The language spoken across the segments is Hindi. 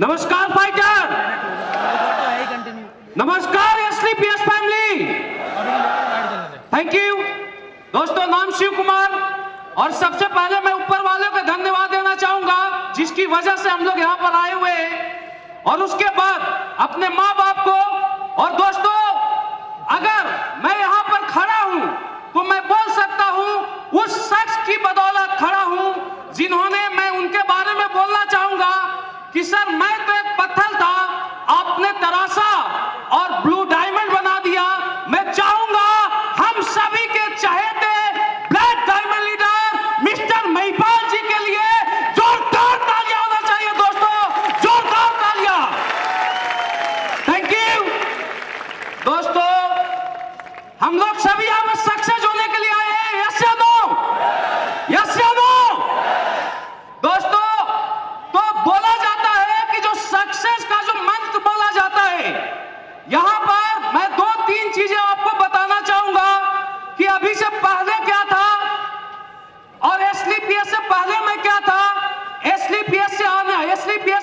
नमस्कार फाइटर, नमस्कार एसलीपीएस फैमिली, थैंक यू दोस्तों। नाम शिव कुमार, और सबसे पहले मैं ऊपर वाले को धन्यवाद देना चाहूंगा जिसकी वजह से हम लोग यहाँ पर आए हुए हैं, और उसके बाद अपने माँ बाप को। और दोस्तों, अगर मैं यहाँ पर खड़ा हूँ तो मैं बोल सकता हूँ उस शख्स की बदौलत खड़ा हूँ जिन्होंने, मैं उनके बारे में बोलना चाहूंगा कि सर मैं तो एक पत्थर था, आपने तराशा और ब्लू डायमंड बना दिया। मैं चाहूंगा हम सभी के चहेते black diamond leader mister Mahipal ji के लिए जोरदार तालियां होना चाहिए दोस्तों, जोरदार तालियां। थैंक यू दोस्तों। हम लोग सभी यहां पर सक्सेस होने के लिए आए हैं, यस या नो? यस या नो? दोस्तों, तो बोला जाता है कि जो सक्सेस का जो मंत्र बोला जाता है, यहां पर मैं 2-3 चीजें आपको बताना चाहूंगा कि अभी से पहले क्या था और एसलीपीएस से पहले मैं क्या था, एसलीपीएस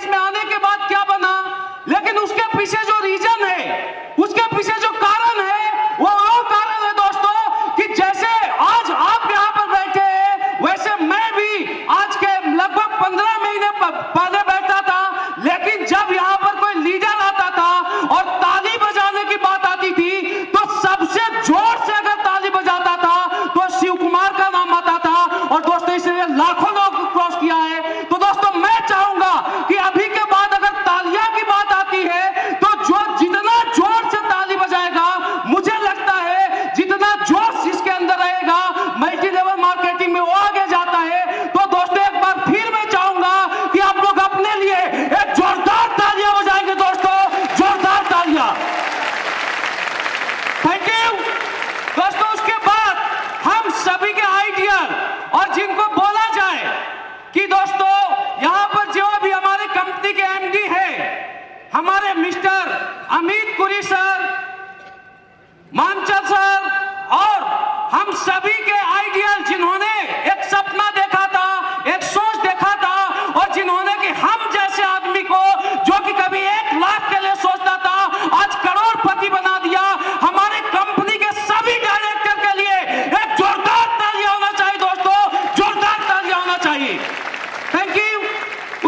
में आने के बाद क्या बना। लेकिन उसके पीछे जो रीजन है, उसके पीछे जो कारण है, वो कारण है दोस्तों कि जैसे आज आप यहां पर बैठे हैं, वैसे मैं भी आज के लगभग 15 महीने पहले बैठा था। लेकिन जब यहां पर कोई लीडर आता था और ताली बजाने की बात आती थी, तो सबसे जोर से अगर ताली बजाता था तो शिव कुमार का नाम आता था। और दोस्तों, इसलिए लाखों लोग क्रॉस किया है। तो दोस्तों, मैं चाहूंगा कि अभी के बाद अगर तालियां की बात आती है तो जो जितना जोर से ताली बजाएगा, मुझे लगता है जितना जोश इसके अंदर रहेगा, मल्टी लेवल मार्केटिंग में वो आगे जाता है। तो दोस्तों, एक बार फिर मैं चाहूंगा कि आप लोग अपने लिए एक जोरदार तालियां बजाएंगे दोस्तों, जोरदार तालियां। थैंक यू दोस्तों। उसके बाद हम सभी के आइडियल, और जिनको बोला जाए कि दोस्तों यहां पर जो भी हमारे कंपनी के एमडी है, हमारे mister Amit Puri sir, Manchal sir, और हम सभी के आइडियल जिन्होंने एक सपना देखा था, एक सोच देखा था, और जिन्होंने कि हम जैसे आदमी को जो कि कभी 1 लाख के लिए सोचता था, आज करोड़पति बना दिया। हमारे कंपनी के सभी डायरेक्टर के लिए एक जोरदार तालियां होना चाहिए दोस्तों, जोरदार तालियां होना चाहिए। Thank you.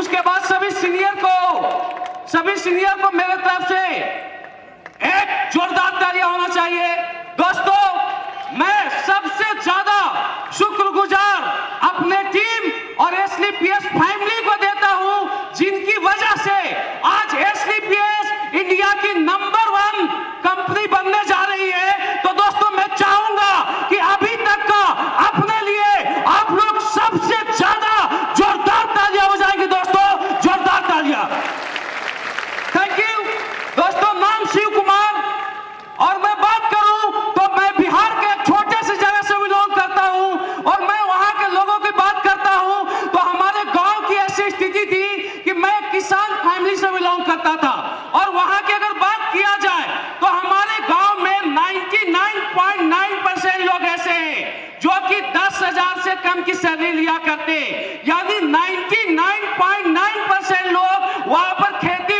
उसके बाद सभी सीनियर को मेरे तरफ से एक जोरदार तालियां होना चाहिए। दोस्तों, मैं सबसे ज्यादा शुक्रगुजार अपने टीम और एसलीपीएस फैमिली को देता हूं, जिनकी वजह से आज एसलीपीएस इंडिया की नंबर 1 कंपनी बनने जा रही है। तो दोस्तों, मैं चाहूंगा कि अभी तक का अपने लिए आप लोग सबसे ज्यादा जोरदार तालियां बजाएंगे दोस्तों, जोरदार तालियां। थैंक यू दोस्तों। नाम शिव कुमार, और मैं बात करूं तो मैं बिहार के एक छोटे से जगह से बिलोंग करता हूं, और मैं वहां के लोगों की बात करता हूं तो हमारे गांव की ऐसी स्थिति थी कि मैं किसान फैमिली से बिलोंग करता था। और वहां की अगर बात किया जाए तो हमारे गांव में 99.9% लोग ऐसे हैं जो कि 10,000 से कम की सैलरी लिया करते, यानी 99.9% लोग वहां पर खेती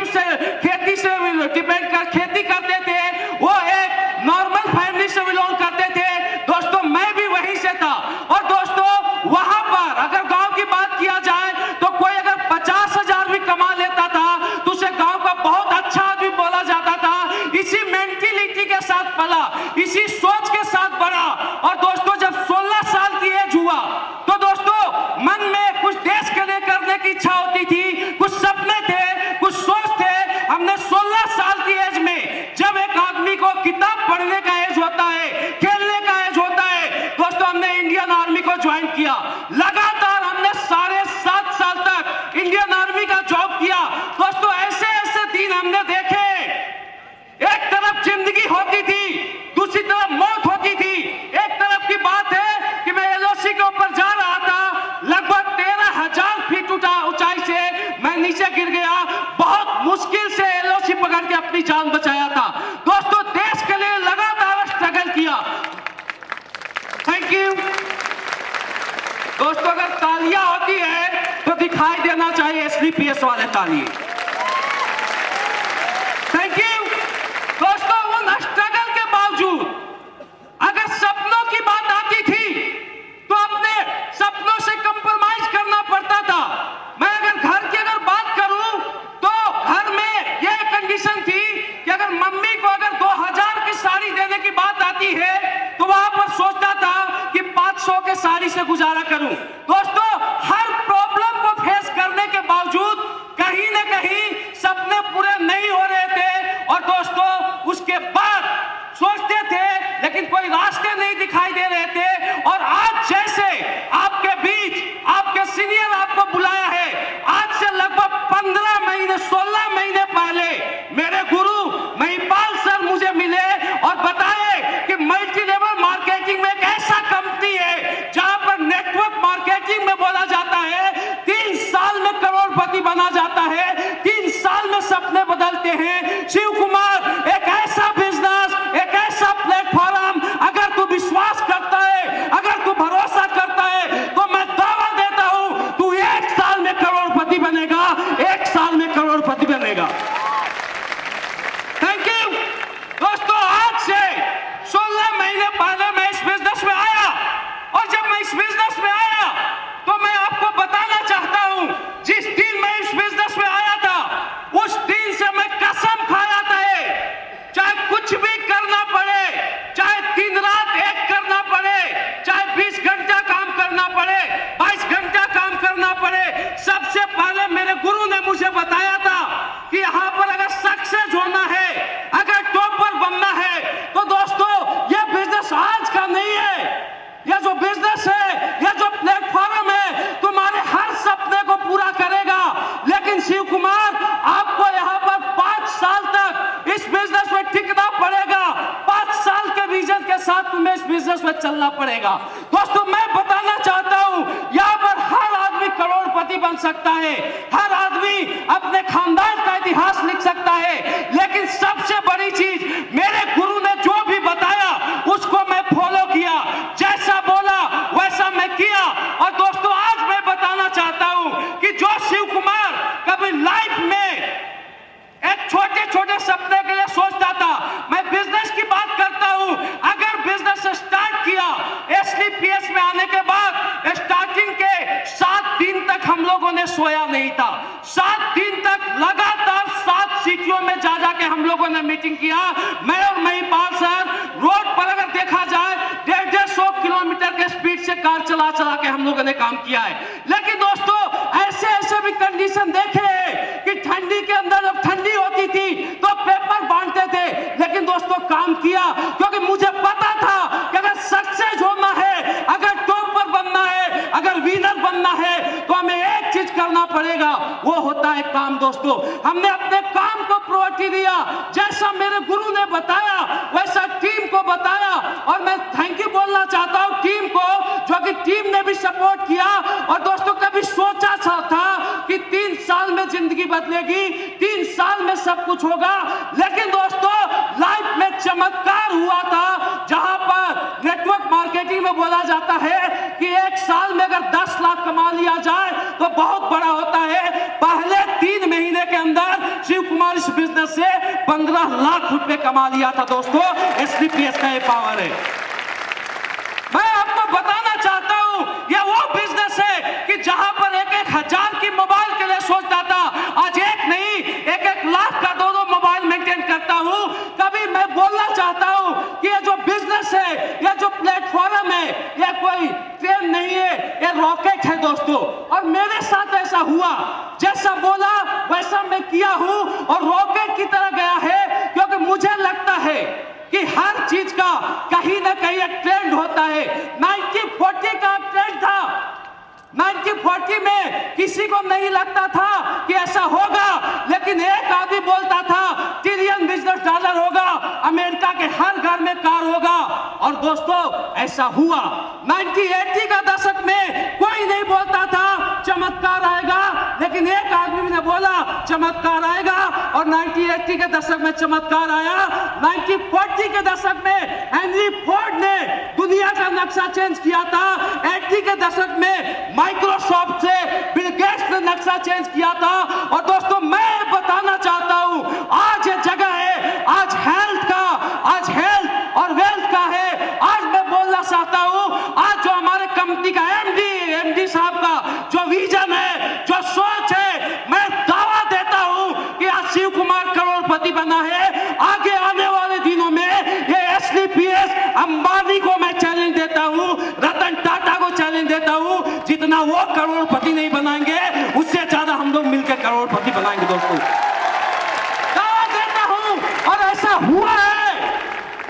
से डिपेंड कर खेती करते थे। वो एक नॉर्मल फैमिली से बिलोंग करते थे दोस्तों, मैं भी वहीं से था। और दोस्तों, वहां पर अगर गांव की बात किया जाए तो कोई अगर 50,000 भी कमा लेता था तो उसे गांव का बहुत अच्छा आदमी बोला जाता था। इसी मेंटेलिटी के साथ पला, इसी सोच के साथ बढ़ा। और दोस्तों, जब 16 साल की एज हुआ तो दोस्तों मन में कुछ देश के लिए करने की इच्छा होती थी, कुछ सपने थे, कुछ सोच थे। हमने 16 साल की एज में, जब एक आदमी को किताब पढ़ने का एज होता है, खेलने का एज होता है, दोस्तों हमने इंडियन आर्मी को ज्वाइन किया। लगातार हमने 7.5 साल तक इंडियन आर्मी का जॉब किया। दोस्तों, ऐसे ऐसे दिन हमने देखे, एक तरफ जिंदगी होती थी, दूसरी तरफ मौत होती थी। एक तरफ की बात है कि मैं एलओसी के ऊपर जा रहा था, लगभग 13,000 फीट ऊंचाई से मैं नीचे गिर गया। बहुत मुश्किल से एलओसी पकड़ के अपनी जान बचाया था। दोस्तों, देश के लिए लगातार स्ट्रगल किया। थैंक यू दोस्तों। अगर तालियां होती है तो दिखाई देना चाहिए एसलीपीएस वाले ताली। अगर मम्मी को अगर 2000 की साड़ी देने की बात आती है तो वहां पर सोचता था कि 500 के साड़ी से गुजारा करूं। दोस्तों, हर प्रॉब्लम को फेस करने के बावजूद कहीं ना कहीं सपने पूरे नहीं हो रहे थे और दोस्तों उसके बाद सोचते थे लेकिन कोई रास्ते नहीं दिखाई दे रहे थे। और आज जैसे आपके बीच आपके सीनियर आपको बुलाया है, आज से लगभग 15 महीने 16 महीने पहले मेरे गुरु महिपाल सर मुझे मिले और बताए कि मल्टी लेवल मार्केटिंग में एक ऐसा कंपनी है जहां पर नेटवर्क मार्केटिंग में बोला जाता है 3 साल में करोड़पति बना जाता है, 3 साल में सपने बदलते हैं। शिव कुमार, एक ऐसा बिजनेस, एक ऐसा प्लेटफॉर्म, अगर तू विश्वास करता है, अगर तू भरोसा करता है तो मैं दावा देता हूं तू 1 साल में करोड़पति बनेगा, 1 साल में करोड़पति बनेगा। थैंक यू दोस्तों। आज से 16 महीने पहले मैं इस बिजनेस में आया और जब मैं इस बिजनेस में आया तो मैं आपको बताना चाहता हूं, जिस दिन मैं इस बिजनेस में आया था उस दिन से मैं कसम खाया था, चाहे कुछ भी करना पड़े, चाहे दिन रात एक करना पड़े, चाहे 20 घंटा काम करना पड़े, 22 घंटा काम करना पड़े, सबसे पहले मेरे गुरु ने मुझे बताया था कि यहां पर अगर सक्सेस होना है, अगर टॉपर बनना है तो दोस्तों यह बिजनेस आज का नहीं है। यह जो बिजनेस है, यह जो प्लेटफॉर्म है तुम्हारे हर सपने को पूरा करेगा। लेकिन शिव कुमार, आपको यहां पर 5 साल तक इस बिजनेस में टिकना पड़ेगा, 5 साल के विजन के साथ तुम्हें इस बिजनेस में चलना पड़ेगा। दोस्तों, मैं बताना चाहता हूं यहां पर हर आदमी करोड़पति बन सकता है, हर आदमी अपने खानदान का इतिहास लिख सकता है, लेकिन सबसे बड़ी चीज मेरे गुरु ने जो भी बताया उसको मैं फॉलो किया, जैसा बोला वैसा मैं किया। और दोस्तों, आज मैं बताना चाहता हूं कि जो शिव कुमार कभी लाइफ में एक छोटे छोटे सपने के लिए सोचता था, मैं बिजनेस की बात करता हूं, अगर बिजनेस स्टार्ट किया SDPS में आने के बाद स्टार्टिंग के 7 दिन तक हम लोगों ने सोया नहीं था। 7 दिन तक लगातार 7 सिटियों में जा जाके हम लोगों ने मीटिंग किया। मैं और महिपाल सर रोड पर अगर देखा जाए 150 किलोमीटर के स्पीड से कार चला चला के हम लोगों ने काम किया है। लेकिन दोस्तों, ऐसे ऐसे भी कंडीशन देखे हैं कि ठंडी के अंदर जब ठंडी होती थी तो पेपर बांटते थे, लेकिन दोस्तों काम किया, क्योंकि मुझे पता था कि अगर सक्सेस होना है, अगर टॉपर बनना है, अगर विनर बनना है तो हमें एक चीज करना पड़ेगा, वो होता है काम। दोस्तों, हमने अपने काम को प्रायोरिटी दिया, जैसा मेरे गुरु ने बताया वैसा टीम को बताया। और मैं थैंक यू बोलना चाहता हूं टीम को, जो कि टीम ने भी सपोर्ट किया। और दोस्तों, कभी सोचा था कि 3 साल में जिंदगी बदलेगी, 3 साल में सब कुछ होगा, लेकिन दोस्तों लाइफ में चमत्कार हुआ था, जहां पर नेटवर्क मार्केटिंग में बोला जाता है कि 1 साल में अगर 10 लाख कमा लिया जाए तो बहुत बड़ा होता है। पहले 3 महीने के अंदर शिव कुमार इस बिजनेस से 15 लाख रुपए कमा लिया था। दोस्तों, SDPS का ये पावर है। मैं आपको बताना चाहता हूं, यह वो बिजनेस है कि जहां पर 1-1 हजार की मोबाइल के लिए सोचता था, आज एक नहीं 1-1 लाख का 2-2 मोबाइल मेंटेन करता हूं। कभी मैं बोलना चाहता हूं कि ये जो बिजनेस है, यह जो प्लेटफॉर्म है, यह कोई ट्रेन नहीं है, यह रॉकेट है दोस्तों। और मेरे साथ ऐसा हुआ, जैसा बोला वैसा मैं किया हूं और रॉकेट की तरह गया है, क्योंकि मुझे लगता है कि हर चीज का कहीं ना कहीं एक ट्रेंड होता है। 1940 का ट्रेंड था, 1940 में किसी को नहीं लगता था कि ऐसा होगा, लेकिन एक आदमी बोलता था $1 ट्रिलियन होगा, अमेरिका के हर घर में कार होगा। और दोस्तों, ऐसा हुआ। 1980 का दशक में कोई नहीं बोलता था चमत्कार आएगा, लेकिन एक आदमी ने बोला चमत्कार आएगा और 1980 के दशक में चमत्कार आया। 1940 के दशक में हेनरी फोर्ड ने दुनिया का नक्शा चेंज किया था। 80 के दशक में माइक्रोसॉफ्ट से बिल गेट्स ने नक्शा चेंज किया था। और दोस्तों, मैं बताना चाहता हूं, आज ये जगह है, आज हेल्थ का, आज हेल्थ और वेल्थ का है। आज मैं बोलना चाहता हूं, आज जो हमारे कंपनी का एमडी साहब का जो विजन है, जो सोच है, मैं दावा देता हूं कि आज शिव कुमार करोड़पति बना है। आगे अंबानी को मैं चैलेंज देता हूं, रतन टाटा को चैलेंज देता हूं, जितना वो करोड़पति नहीं बनाएंगे उससे ज्यादा हम लोग मिलकर करोड़पति बनाएंगे दोस्तों। दावा देता हूं और ऐसा हुआ है।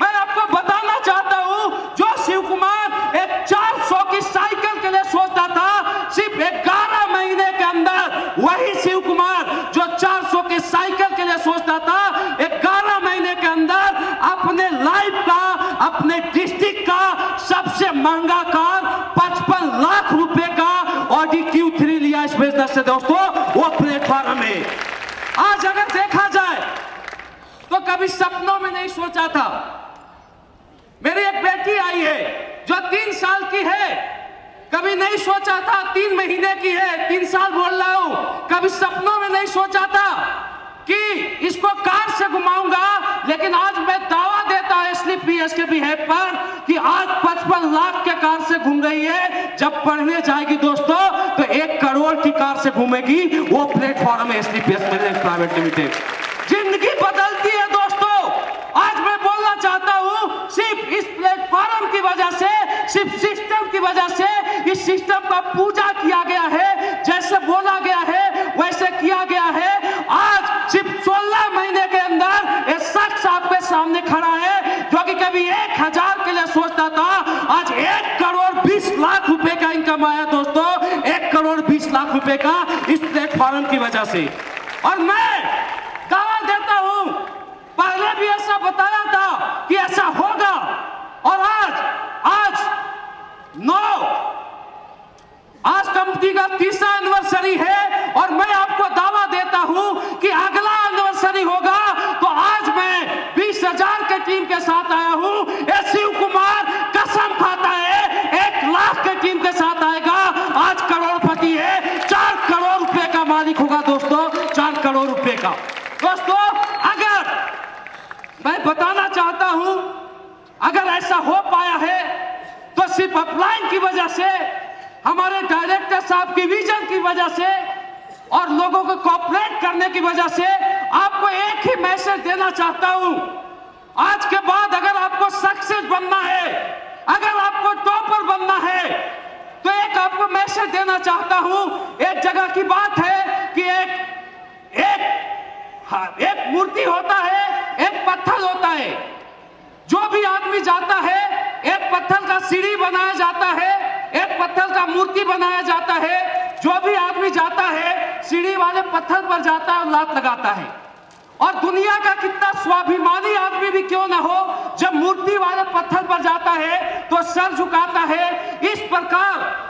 मैं आपको बताना चाहता हूं, जो शिव कुमार एक 400 की साइकिल के लिए सोचता था, सिर्फ 11 महीने के अंदर वही शिव कुमार जो 400 की साइकिल के लिए सोचता था, 11 महीने के अंदर अपने लाइफ का, अपने डिस्ट्रिक्ट का सबसे महंगा कार 55 लाख रुपए का ऑडी Q3 लिया इस बिजनेस से दोस्तों। वो प्लेटफॉर्म में आज अगर देखा जाए तो कभी सपनों में नहीं सोचा था। मेरी एक बेटी आई है जो 3 साल की है, कभी नहीं सोचा था। 3 महीने की है, 3 साल बोल रहा हूं, कभी सपनों में नहीं सोचा था कि इसको कार से घुमाऊंगा। लेकिन आज मैं दावा देता हूं SLPS के भी है पर कि आज 55 लाख के कार से घूम रही है। जब पढ़ने जाएगी दोस्तों तो 1 करोड़ की कार से घूमेगी। वो प्लेटफॉर्म है SLPS प्राइवेट लिमिटेड। जिंदगी बदलती है दोस्तों। आज मैं बोलना चाहता हूं, सिर्फ इस प्लेटफॉर्म की वजह से, सिर्फ सिस्टम की वजह से, इस सिस्टम का पूजा किया गया है, जैसे बोला गया है वैसे किया गया है। आज सिर्फ 16 महीने के अंदर एक शख्स आपके सामने खड़ा है जो कि कभी 1000 के लिए सोचता था, आज 1 करोड़ 20 लाख रुपए का इनकम आया दोस्तों। 1 करोड़ 20 लाख रुपए का इस प्लेटफॉर्म की वजह से। और मैं दावा देता हूं, पहले भी ऐसा बताया था कि ऐसा होगा। और आज कंपनी का 30वां एनिवर्सरी है और मैं आपको दावा देता हूं कि अगला एनिवर्सरी होगा तो आज मैं 20,000 के टीम के साथ आया हूं। शिव कुमार कसम खाता है 1 लाख के टीम के साथ आएगा। आज करोड़पति है, 4 करोड़ रुपए का मालिक होगा दोस्तों, 4 करोड़ रुपए का। दोस्तों अगर मैं बताना चाहता हूं, अगर ऐसा हो पाया है तो सिर्फ अपलाइन की वजह से, हमारे डायरेक्टर साहब की विजन की वजह से और लोगों को कोऑपरेट करने की वजह से। आपको एक ही मैसेज देना चाहता हूं, आज के बाद अगर आपको सक्सेस बनना है, अगर आपको टॉपर बनना है, तो एक आपको मैसेज देना चाहता हूं। एक जगह की बात है कि एक मूर्ति होता है, एक पत्थर होता है। जो भी आदमी जाता है, एक पत्थर का सीढ़ी बनाया जाता है, एक पत्थर का मूर्ति बनाया जाता है। जो भी आदमी जाता है, सीढ़ी वाले पत्थर पर जाता है और लात लगाता है। और दुनिया का कितना स्वाभिमानी आदमी भी क्यों ना हो, जब मूर्ति वाले पत्थर पर जाता है तो सर झुकाता है। इस प्रकार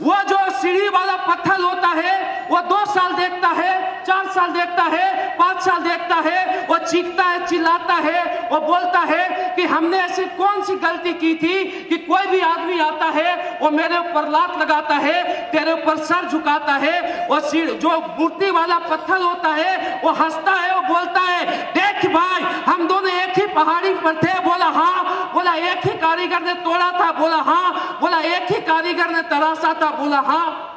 वो जो सीढ़ी वाला पत्थर होता है, वो 2 साल देखता है, 4 साल देखता है, 5 साल देखता है, वो चीखता है, चिल्लाता है, वो बोलता है कि हमने ऐसी कौन सी गलती की थी कि कोई भी आदमी आता है वो मेरे ऊपर लात लगाता है, तेरे ऊपर सर झुकाता है। वो जो मूर्ति वाला पत्थर होता है वो हंसता है, वो बोलता है, देख भाई हम दोनों एक ही पहाड़ी पर थे। बोला हाँ। बोला एक ही कारीगर ने तोड़ा था। बोला हाँ। बोला एक ही कारीगर ने तराशा था। बोला हाँ।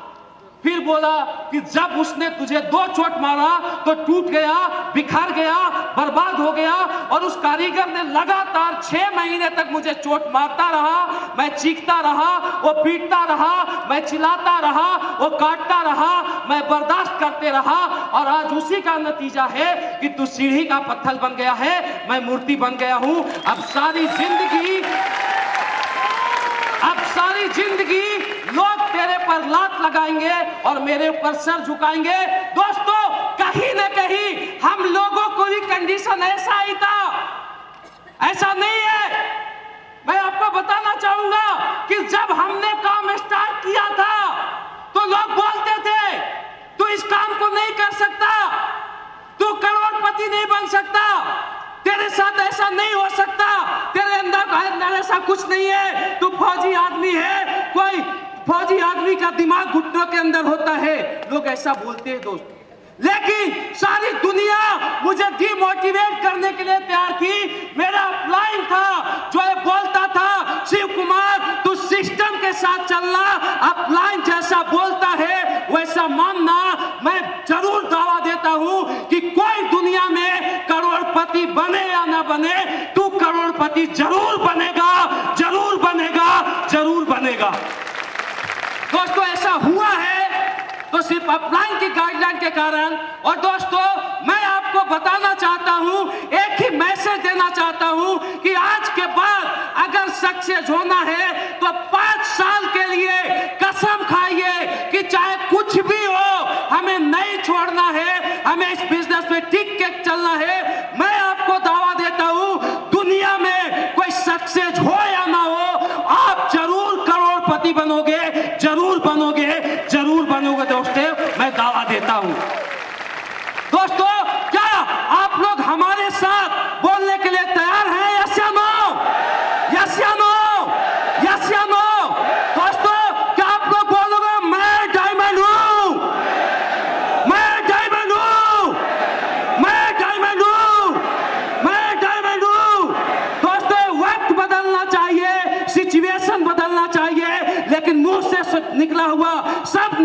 फिर बोला कि जब उसने तुझे 2 चोट मारा तो टूट गया, बिखर गया, बर्बाद हो गया। और उस कारीगर ने लगातार 6 महीने तक मुझे चोट मारता रहा, मैं चीखता रहा, वो पीटता रहा, मैं चिल्लाता रहा, वो काटता रहा, मैं बर्दाश्त करते रहा। और आज उसी का नतीजा है कि तू सीढ़ी का पत्थर बन गया है, मैं मूर्ति बन गया हूं। अब सारी जिंदगी लोग तेरे पर लात लगाएंगे और मेरे ऊपर सर झुकाएंगे। दोस्तों कहीं न कहीं हम लोगों को भी कंडीशन ऐसा ही था, ऐसा नहीं है। मैं आपको बताना चाहूंगा कि जब हमने काम स्टार्ट किया था तो लोग बोलते थे तू इस काम को नहीं कर सकता, तू करोड़पति नहीं बन सकता, तेरे साथ ऐसा नहीं हो सकता, तेरे अंदर ऐसा कुछ नहीं है, तू फौजी आदमी है। कोई फौजी आदमी का दिमाग घुटनों के अंदर होता है, लोग ऐसा बोलते हैं दोस्त। लेकिन सारी दुनिया मुझे डिमोटिवेट करने के लिए तैयार थी। मेरा अपलाइन था जो ये बोलता था, शिव कुमार तू सिस्टम के साथ चलना, अपलाइन जैसा बोलता है वैसा मानना। मैं जरूर दावा देता हूं कि कोई दुनिया में करोड़पति बने या ना बने, तू करोड़पति करोड़पति जरूर बनेगा, जरूर बनेगा, जरूर बनेगा। दोस्तों ऐसा हुआ है तो सिर्फ अपलाइन की गाइडलाइन के कारण। और दोस्तों मैं आपको बताना चाहता हूं, एक ही मैसेज देना चाहता हूं कि आज के बाद अगर सक्सेस होना है तो 5 साल के लिए कसम खाइए कि चाहे कुछ भी हो हमें नहीं छोड़ना है, हमें इस बिजनेस में टिक के चलना है। मैं आपको दावा देता हूं दुनिया में कोई सक्सेस हो या ना हो, आप जरूर करोड़पति बनोगे, जरूर बनोगे, जरूर बनोगे। दोस्तों मैं दावा देता हूं। दोस्तों क्या आप लोग हमारे साथ बोलने के लिए तैयार हैं? यस या नो? यस या नो? यस या नो? दोस्तों क्या आप लोग बोलोगे मैं डायमंड हूं, मैं डायमंड हूं, मैं डायमंड हूं, मैं डायमंड हूं? दोस्तों वक्त बदलना चाहिए, सिचुएशन बदलना चाहिए, लेकिन मुंह से निकला हुआ सब